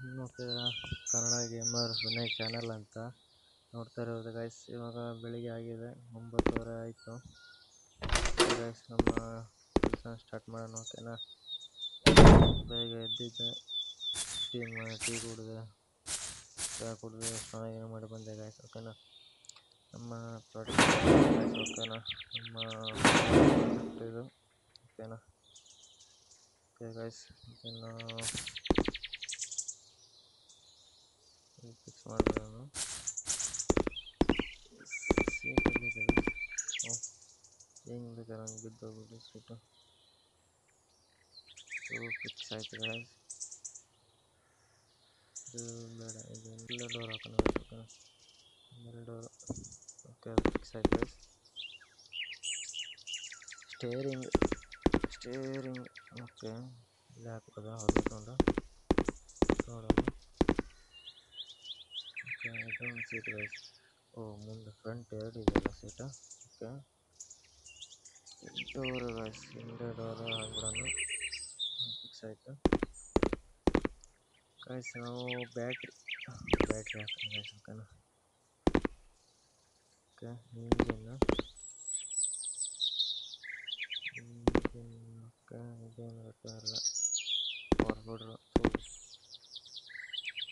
ನೋಡ್ತಿದ್ದೀರಾ Kannada gamer Vinay channel ಅಂತ ನೋಡ್ತಾ ಇರೋದು ಗೈಸ್. ಇವಾಗ ಬೆಳಿಗ್ಗೆ ಆಗಿದೆ, 9:30 ಆಯಿತು ಗೈಸ್. ನಮ್ಮ ಕೆಲಸ ಸ್ಟಾರ್ಟ್ ಮಾಡೋಣ ಓಕೆನಾ. ಬೇಗ ಎದ್ದಿದ್ದೆ, ಟೀ ಕುಡಿದೆ, ಚಹಾ ಕುಡಿದು ಸ್ನಾನ ಮಾಡಿ ಬಂದೆ ಗೈಸ್ ಓಕೆನಾ. ನಮ್ಮ ಪ್ರಾಜೆಕ್ಟ್ ಗೈಸ್ ಓಕೆನಾ, ನಮ್ಮ ಪ್ರಾಜೆಕ್ಟ್ ಇದು ಓಕೆನಾ. ಓಕೆ ಗೈಸ್, ಇದನ್ನು ಫಿಕ್ಸ್ ಮಾಡಿಬಿಡೋಣ. ಸೀಟಲ್ಲಿದೆ ಹೆಂಗೆ ಬೇಕಾದ್ರೆ ಹಂಗೆ ಬಿದ್ದೋಗ್ಬಿಟ್ಟು ಸೀಟು ಫಿಕ್ಸ್ ಆಯ್ತು ಗೈಸ್. ಇದು ಬೇಡ, ಇದು ಇಲ್ಲ ಡೋರ್ ಹಾಕೋಣ ಓಕೆನಾ. ಆಮೇಲೆ ಡೋರು ಓಕೆ, ಅದು ಫಿಕ್ಸ್ ಆಯ್ತು ಗೈಸ್. ಸ್ಟೇರಿಂಗ್ ಓಕೆ, ಇಲ್ಲೇ ಹಾಕ್ಬೋದಾ ಅವ್ರನ್ನ ತೊಗೊಂಡು ನೋಡೋಣ. ಓಕೆ, ಇದೊಂದು ಸೀಟ್ ಗೈಸ್. ಮುಂದೆ ಫ್ರಂಟ್ ಎರಡು ಇದೆಯಲ್ಲ ಸೀಟು ಓಕೆ. ಡೋರು ಗೈಸ್, ಹಿಂದೆ ಡೋರು ಹಾಕ್ಬಿಡೋಣ. ಫಿಕ್ಸ್ ಆಯಿತು ಗೈಸ್. ನಾವು ಬ್ಯಾಟ್ರಿ ಹಾಕೋಣ ಗೈಸ್ ಓಕೆನಾ. ಓಕೆ, ಇಂಜಿನ್ ಓಕೆ, ಇದೇನು ಗೊತ್ತಾಗಲ್ಲ. ಫಾರ್ವರ್ಡ್ರು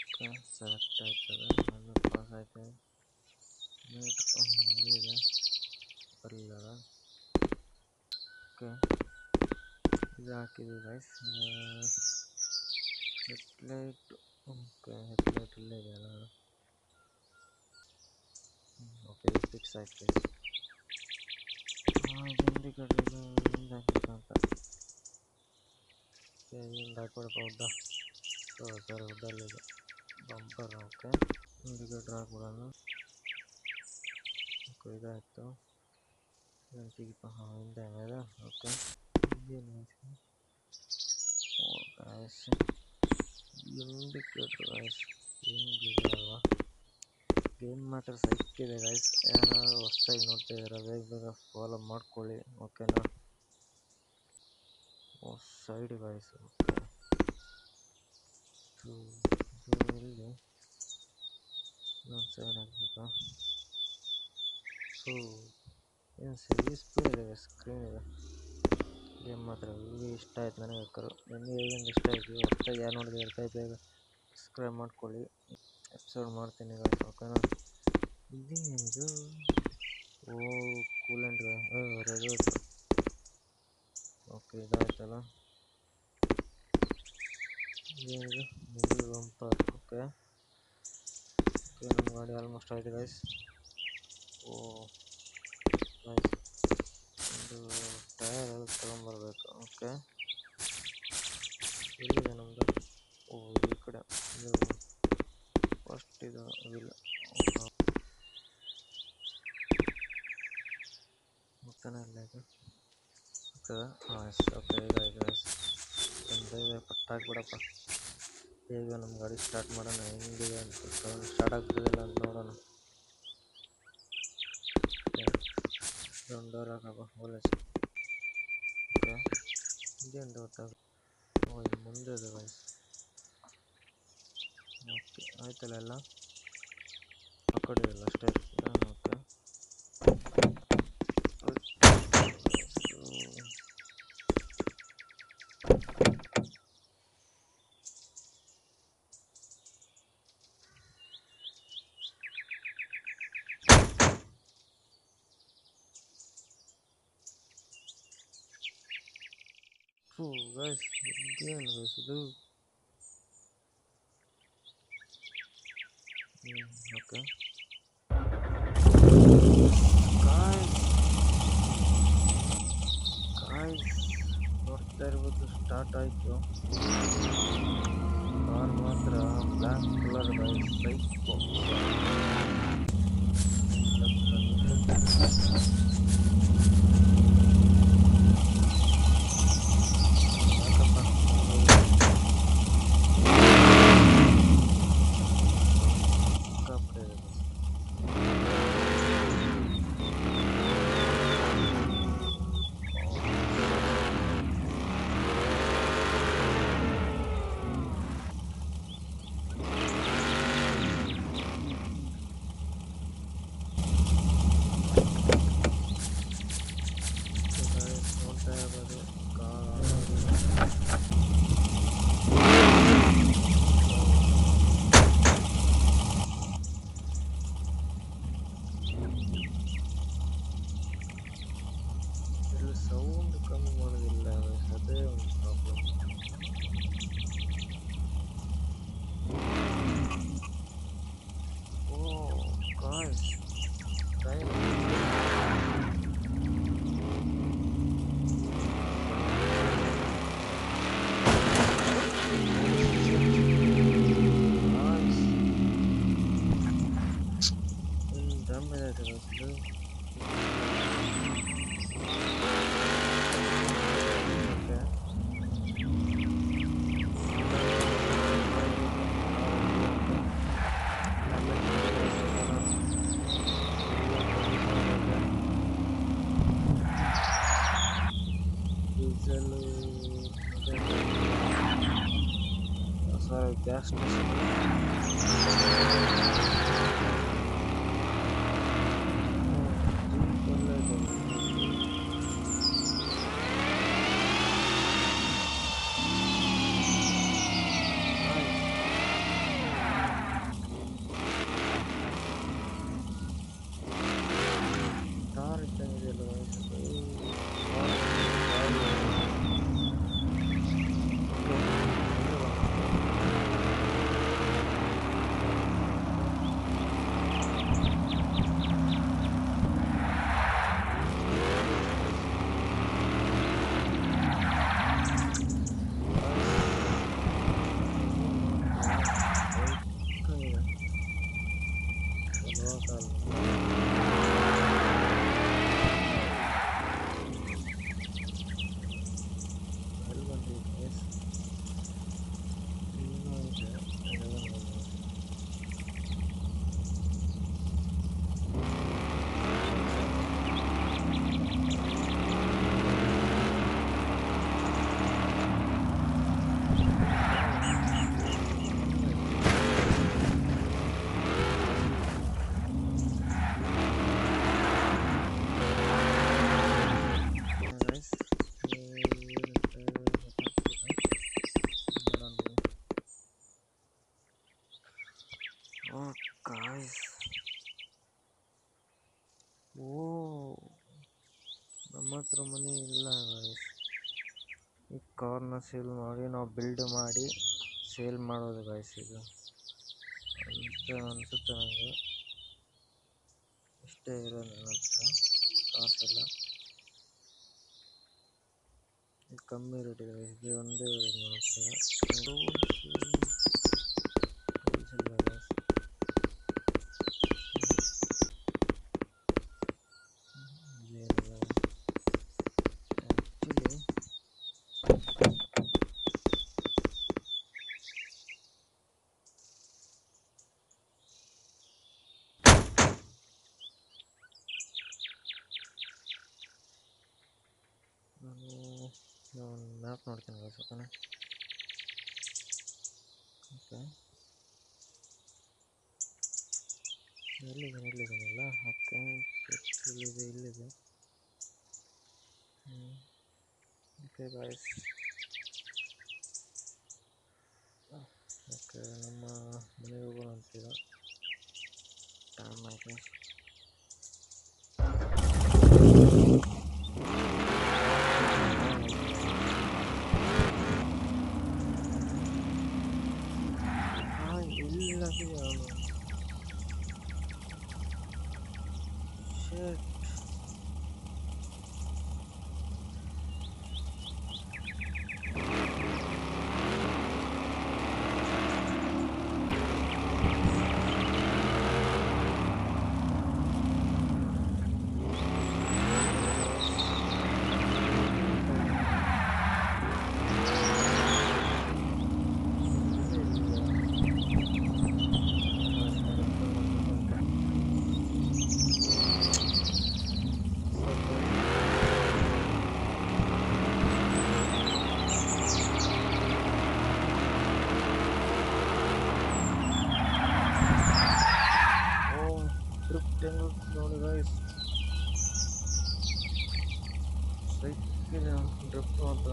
ಓಕೆ, ಸೆಲೆಕ್ಟ್ ಆಯ್ತದೆ, ಅದು ಪಾಸ್ ಆಯ್ತು. ಮೀಟ್ರ್ ಇಲ್ಲಿದೆ, ಬರಲಿಲ್ಲ. ಓಕೆ, ಇದು ಹಾಕಿದ್ದೀವಿ ಗೈಸ್. ಹೆಡ್ಲೈಟ್ ಓಕೆ, ಹೆಡ್ಲೈಟ್ ಇಲ್ಲೇ ಇದೆಯಲ್ಲ. ಓಕೆ, ಇದು ಫಿಕ್ಸ್ ಆಯ್ತು ಗೈಸ್. ಇಂಡಿಕೇಟರ್ ಹಿಂದೆ ಹಾಕ್ಬೇಕಂತ. ಓಕೆ, ಹಿಂದೆ ಹಾಕ್ಬಿಡಪ್ಪ ಉದ್ದ. ಸರಿ, ಉದ್ದಲ್ಲಿದೆ ಬಂಪರ್. ಓಕೆ, ಇಂಡಿಕೇಟರ್ ಹಾಕ್ಬಿಡೋಣ. ಓಕೆ, ಇದಾಯಿತು. ತೆಗಿಪ, ಹಿಂದೆ ಇದೆ ಓಕೆ. ಏನು ಗಾಯ್ಸ್, ಇಂಡಿಕೇಟರ್ ಗಾಯ್ಸ್ ಹಿಂಗಿದೆ ಅಲ್ವಾ. ಗೇಮ್ ಮಾತ್ರ ಸೈಕ್ಕಿದೆ ಗಾಯ್ಸ್. ಯಾರು ಹೊಸ್ದಾಗಿ ನೋಡ್ತಾ ಇದ್ದೀರಾ ಬೇಗ ಫಾಲೋ ಮಾಡ್ಕೊಳ್ಳಿ ಓಕೆನಾ. Side guys okay. ಇಲ್ಲಿ ಸೈಡ್ ಹಾಕ್ಬೇಕಾ. ಏನು ಸರಿ ಸ್ಪೀಡ್ ಇದೆ ಸ್ಕ್ರೀನ್ ಇದೆ. ಗೇಮ್ ಮಾತ್ರ ಇಷ್ಟ ಆಯ್ತು ನನಗೆ. ನಿಮಗೆ ಹೇಗೆ ಇಷ್ಟ ಆಯಿತು, ಹೊಸ್ದಾಗಿ ಯಾರು ನೋಡಿದ್ರೆ ಬೇಗ ಸಬ್ಸ್ಕ್ರೈಬ್ ಮಾಡ್ಕೊಳ್ಳಿ. ಎಪಿಸೋಡ್ ಮಾಡ್ತೀನಿ ಗಾಯ್ಸ್ ಓಕೆನಾ. ಇದೇನಿದು ಕೂಲೆಂಟ್ ರೆಗ್ಯುಲೇಟರ್ ಓಕೆ, ಇದಾಯ್ತಲ್ಲ. ಇದೇನಿದು ಮಿಡಲ್ ಬಂಪರ್ ಓಕೆ. ನಮ್ಮ ಗಾಡಿ ಆಲ್ಮೋಸ್ಟ್ ಆಯಿತು ಗೈಸ್. ಗೈಸ್, ಒಂದು ಟೈರ್ ಎಲ್ಲ ತೊಗೊಂಬರ್ಬೇಕು ಓಕೆ. ಎಲ್ಲಿದೆ ನಮ್ಮದು? ಈ ಕಡೆ. ಇದು ಫಸ್ಟ್ ಇದು ಇಲ್ಲ ಹೋಗ್ತಾನೆ ಇಲ್ಲ ಇದು ಓಕೆ. ಓಕೆ, ಇದಾಯ್ತು ಗೈಸ್. ಬೇಗ ಪಟ್ಟಾಕ್ಬಿಡಪ್ಪ. ಬೇಗ ನಮ್ಮ ಗಾಡಿ ಸ್ಟಾರ್ಟ್ ಮಾಡೋಣ. ಹೆಂಗಿದೆ ಅಂತ ಸೌಂಡ್ ಸ್ಟಾರ್ಟ್ ಆಗ್ತದಿಲ್ಲ ಅಂತ ನೋಡೋಣ. ಡೋರ್ ಹಾಕಪ್ಪ ಓಲೈಸ್ ಓಕೆ. ಇದೇನು ಗೊತ್ತಾಗ ಇದು ಮುಂದೆ ಇದೆ ಗೈಸ್. ಓಕೆ, ಆಯ್ತಲ್ಲ ಎಲ್ಲ ಆ ಕಡೆ ಇಲ್ಲ ಅಷ್ಟೇ ಓಕೆ. ಗೈಸ್, ಇದೇನು ಗೈಸ್ ಇದು ಓಕೆ. ನೋಡ್ತಾ ಇರ್ಬೋದು ಸ್ಟಾರ್ಟ್ ಆಯಿತು. ಕಾರ್ ಮಾತ್ರ black colour guys, psycho. Gas station car ಇದ್ದಂಗಿದೆಯಲ್ಲ guys. ಓ ನಮ್ಮ ಹತ್ರ ಮನೆ ಇಲ್ಲ guys. ಈ ಕಾರ್ನ ಸೇಲ್ ಮಾಡಿ ನಾವು ಬಿಲ್ಡ್ ಮಾಡಿ ಸೇಲ್ ಮಾಡೋದು guys. ಇದು ಅಂತ ಅನಿಸುತ್ತೆ ನನಗೆ. ಇಷ್ಟೇ ಇರೋದು ನನ್ನ ಹತ್ರ ಕಾಸೆಲ್ಲ ಕಮ್ಮಿ ರೇಟ್ ಇದೆ guys. ಇದು ಒಂದೇ ಇರೋದು ನನ್ನ ಹತ್ರ guys. ನಾನು ಮ್ಯಾಪ್ ನೋಡ್ತೀನಿ guys. ಓಕೆನಾ? ಓಕೆ, ಇಲ್ಲಿದ್ದೀನಿಲ್ಲ. ಓಕೆ, ಇಲ್ಲಿದೆ. ಓಕೆ ಗಾಯ್ಸ್, ಓಕೆ ನಮ್ಮ ಮನೆಗೆ ಹೋಗೋಣ ಅಂತೀರ. ಟೈಮ್ ಆಯಿತು. ನೋಡಿ ಗೈಸ್, ಸೈಕಿದೆ ಡ್ರಿಫ್ಟ್ ಅಂತ.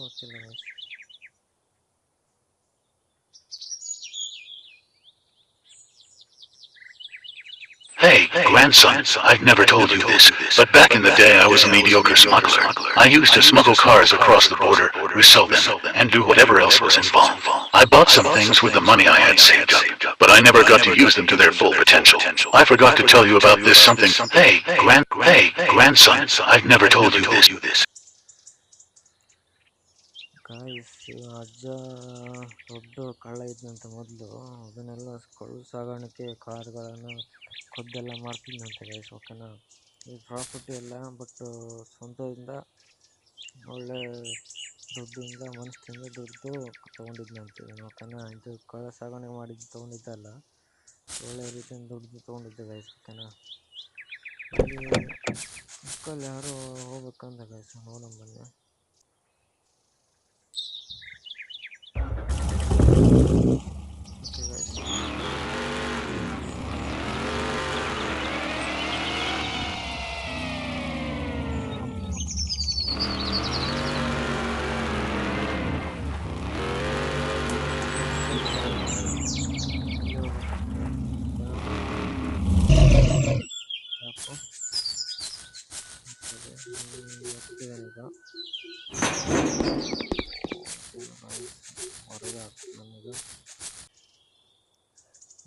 ಗೊತ್ತಿಲ್ಲ guys. Hey, grandson, I've never told you this, but back in the day I was a mediocre smuggler. I used to smuggle cars across the border, resell them, and do whatever else was involved. I bought some things with the money I had saved up, but I never got to use them to their full potential. I forgot to tell you about this something. Hey, grandson, I've never told you this. Guys ಅಜ್ಜ ದೊಡ್ಡ ಕಳ್ಳ ಇದ್ದಂತೆ ಮೊದಲು. ಅದನ್ನೆಲ್ಲ ಕಳ್ಳು ಸಾಗಾಣಿಕೆ ಕಾರ್ಗಳನ್ನು ಕದ್ದೆಲ್ಲ ಮಾಡ್ತಿದ್ದಂತೆ guys. ಓಕೆನಾ, ಈ property ಎಲ್ಲ ಬಟ್ ಸ್ವಂತದಿಂದ ಒಳ್ಳೆ ದುಡ್ಡಿಂದ ಮನಸ್ಸಿಂದ ದುಡ್ಡು ತೊಗೊಂಡಿದ್ದಂತೆ. ಓಕೆನಾ, ಇದು ಕಳ್ಳ ಸಾಗಾಣಿಕೆ ಮಾಡಿದ್ದು ತೊಗೊಂಡಿದ್ದಲ್ಲ, ಒಳ್ಳೆ ರೀತಿಯಿಂದ ದುಡ್ಡು ತೊಗೊಂಡಿದ್ದೆ ಗೈಸ್. ಓಕೆನಾ, ಅಲ್ಲಿ ಬುಕ್ಕಲ್ಲಿ ಯಾರೋ ಹೋಗ್ಬೇಕಂದ ಗೈಸ್, ನೋಡೋಣ ಬನ್ನಿ.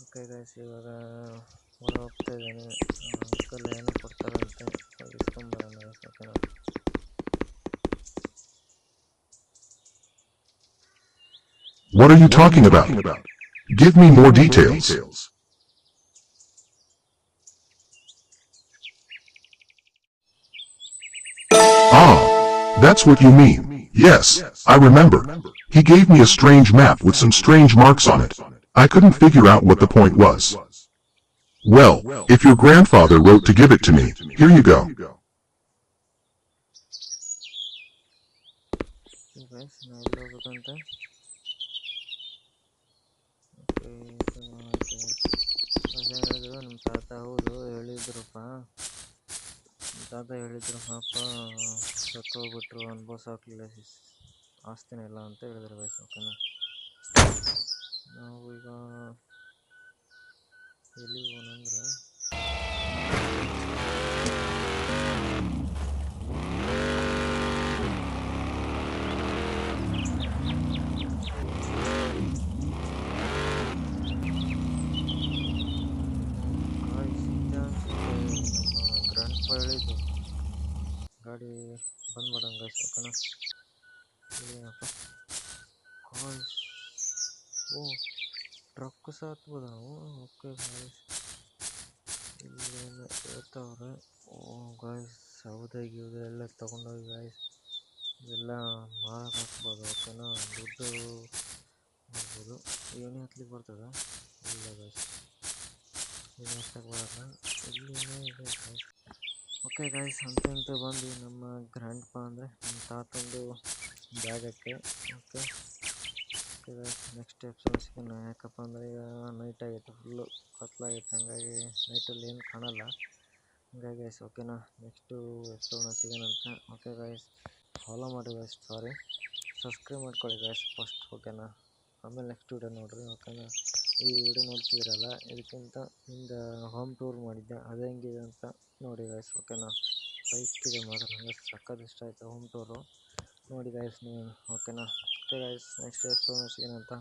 ಓಕೆ ಗೈಸ್, ಇವಾಗ ಹೊರ ಹೋಗ್ತಾ ಇದ್ದೇನೆ. ಅಂಕಲ್ ಏನೋ ಕೊಡ್ತಾರಂತೆ, ಇಸ್ಕೊಂಬರೋಣ ಗೈಸ್. ಓಕೆನಾ, What are you talking about? Give me more details. Ah, that's what you mean. Yes, I remember. He gave me a strange map with some strange marks on it. I couldn't figure out what the point was. Well, if your grandfather wrote to give it to me, here you go. Guys, ನಾ ಎಲ್ಲಿ ಹೋಗ್ಬೇಕಂತ. ಹೇಳಿದ್ರು ನಿಮ್ಮ ತಾತ. ಹೌದು, ಹೇಳಿದ್ರಪ್ಪ. ನಿಮ್ಮ ತಾತ ಹೇಳಿದ್ರು, ಪಾಪ ಸತ್ತೋಗ್ಬಿಟ್ರು, ಅನುಭವಿಸಾಕ್ಲಿಲ್ಲ ಆಸ್ತಿನ ಇಲ್ಲ ಅಂತ ಹೇಳಿದ್ರು ಗೈಸ್. ಓಕೆನಾ, ನಾವು ಈಗ ಎಲ್ಲಿಗೆ ಹೋಗೋಣಂದ್ರೆ ಹೇಳಿದ್ದು ಗಾಡಿ ಬಂದ್ ಮಾಡೋಣ ಗೈಸ್. ಓಕೆನಾ, ಏನಪ್ಪ ಕಾಯ್ಸ್, ಓ ಟ್ರಕ್ ಸಹ ಹತ್ಬೋದು ನಾವು. ಓಕೆ ಗಾಯ್ಸ್, ಇಲ್ಲೇನು ಹೇಳ್ತಾವ್ರೆ. ಓ ಗಾಯ್ಸ್, ಸೌದೆ ಎಲ್ಲ ತೊಗೊಂಡೋಗಿ ಗಾಯ್ಸ್, ಇವೆಲ್ಲ ಮಾರಕ್ಕೆ ಹಾಕ್ಬೋದು. ಓಕೆನಾ, ದುಡ್ಡು ಮಾಡ್ಬೋದು. ಏನೇ ಹತ್ಲಿಕ್ಕೆ ಬರ್ತದೆ? ಇಲ್ಲ ಗಾಯ್ಸ್, ಏನು ಹತ್ತಕ್ಕೆ ಬರಲ್ಲ. ಇಲ್ಲಿನೇ ಇದೆ ಗಾಯ್ಸ್. ಓಕೆ ಗಾಯ್ಸ್, ಅಂತ ಬಂದು ನಮ್ಮ ಗ್ರ್ಯಾಂಡ್ ಪಾ ಅಂದರೆ ನಮ್ಮ ತಾತಂದು ಜಾಗಕ್ಕೆ. Okay okay guys, next episode ಸಿಗೋಣ. ಯಾಕಪ್ಪ ಅಂದರೆ ಈಗ ನೈಟ್ ಆಗೈತೆ, ಫುಲ್ಲು ಕತ್ಲಾಗೈತೆ, ಹಂಗಾಗಿ ನೈಟಲ್ಲಿ ಏನು ಕಾಣಲ್ಲ. ಹಂಗಾಗಿ ಗೈಸ್, ಓಕೆನಾ, ನೆಕ್ಸ್ಟು ಎಪಿಸೋಡ್ನ ಸಿಗೋಣಂತ. ಓಕೆ ಗಾಯ್ಸ್, ಫಾಲೋ ಮಾಡಿ ಗಾಯ್ಸ್, ಸಾರಿ ಸಬ್ಸ್ಕ್ರೈಬ್ ಮಾಡ್ಕೊಳ್ಳಿ ಗಾಯ್ಸ್ ಫಸ್ಟ್. ಓಕೆನಾ, ಆಮೇಲೆ ನೆಕ್ಸ್ಟ್ ವಿಡಿಯೋ ನೋಡಿರಿ. ಓಕೆನಾ, ಈ ವಿಡಿಯೋ ನೋಡ್ತಿದ್ದೀರಲ್ಲ, ಇದಕ್ಕಿಂತ ಹಿಂದೆ ಹೋಮ್ ಟೂರ್ ಮಾಡಿದ್ದೆ, ಅದು ಹೆಂಗಿದೆ ಅಂತ ನೋಡಿ ಗಾಯ್ಸ್. ಓಕೆನಾ, ಸೈಕಿದೆ ಮಾತ್ರ, ನನಗೆ ಸಕ್ಕತ್ ಇಷ್ಟ ಆಯಿತು ಹೋಮ್ ಟೂರು. ನೋಡಿ ಗಾಯ್ಸ್ ನೀವು. ಓಕೆನಾ, ಓಕೆ ಗಾಯ್ಸ್, ನೆಕ್ಸ್ಟ್ ಎಪಿಸೋಡ್ ಸಿಗೋಣ ಅಂತ.